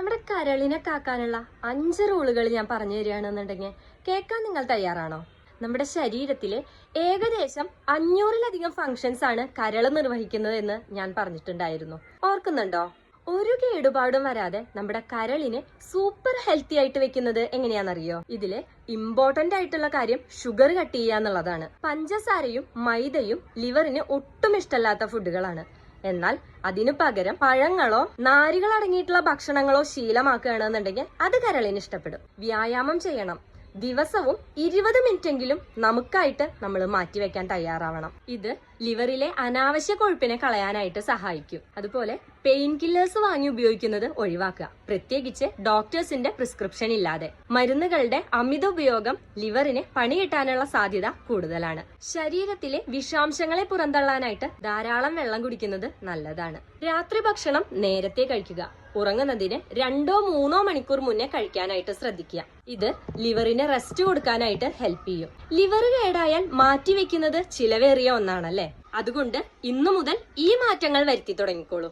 നമ്മുടെ കരളിനെ കാക്കാനുള്ള 5 റൂളുകൾ ഞാൻ പറഞ്ഞു തരികയാണെന്നുണ്ടെങ്കിൽ കേൾക്കാൻ നിങ്ങൾ തയ്യാറാണോ? നമ്മുടെ ശരീരത്തിലെ ഏകദേശം 500-ലധികം ഫങ്ഷൻസ് ആണ് കരൾ നിർവഹിക്കുന്നത് എന്ന് ഞാൻ പറഞ്ഞിട്ടുണ്ടായിരുന്നു. ഓർക്കുന്നുണ്ടോ? ഒരു കേടുപാടും വരാതെ നമ്മുടെ കരളിനെ സൂപ്പർ ഹെൽത്തി ആയിട്ട് വെക്കുന്നത് എങ്ങനെയാണെന്നറിയോ? ഇതില് ഇമ്പോർട്ടന്റ് ആയിട്ടുള്ള കാര്യം ഷുഗർ കട്ട് ചെയ്യുക എന്നുള്ളതാണ്. പഞ്ചസാരയും മൈദയും ലിവറിന് ഒട്ടും ഇഷ്ടമല്ലാത്ത ഫുഡുകളാണ്. എന്നാൽ അതിനു പകരം പഴങ്ങളോ നാരുകൾ അടങ്ങിയിട്ടുള്ള ഭക്ഷണങ്ങളോ ശീലമാക്കുകയാണെന്നുണ്ടെങ്കിൽ അത് കരളിന് ഇഷ്ടപ്പെടും. വ്യായാമം ചെയ്യണം. ദിവസവും 20 മിനിറ്റെങ്കിലും നമുക്കായിട്ട് നമ്മൾ മാറ്റിവെക്കാൻ തയ്യാറാവണം. ഇത് ലിവറിലെ അനാവശ്യ കൊഴുപ്പിനെ കളയാനായിട്ട് സഹായിക്കും. അതുപോലെ പെയിൻ കില്ലേഴ്സ് വാങ്ങി ഉപയോഗിക്കുന്നത് ഒഴിവാക്കുക, പ്രത്യേകിച്ച് ഡോക്ടേഴ്സിന്റെ പ്രിസ്ക്രിപ്ഷൻ ഇല്ലാതെ. മരുന്നുകളുടെ അമിത ഉപയോഗം ലിവറിന് പണി കിട്ടാനുള്ള സാധ്യത കൂടുതലാണ്. ശരീരത്തിലെ വിഷാംശങ്ങളെ പുറന്തള്ളാനായിട്ട് ധാരാളം വെള്ളം കുടിക്കുന്നത് നല്ലതാണ്. രാത്രി ഭക്ഷണം നേരത്തെ കഴിക്കുക. ഉറങ്ങുന്നതിന് 2-3 മണിക്കൂർ മുന്നേ കഴിക്കാനായിട്ട് ശ്രദ്ധിക്കുക. ഇത് ലിവറിന് റെസ്റ്റ് കൊടുക്കാനായിട്ട് ഹെൽപ്പ് ചെയ്യും. ലിവർ കേടായാൽ മാറ്റിവെക്കുന്നത് ചിലവേറിയ ഒന്നാണല്ലേ. അതുകൊണ്ട് ഇന്നു മുതൽ ഈ മാറ്റങ്ങൾ വരുത്തി തുടങ്ങിക്കോളൂ.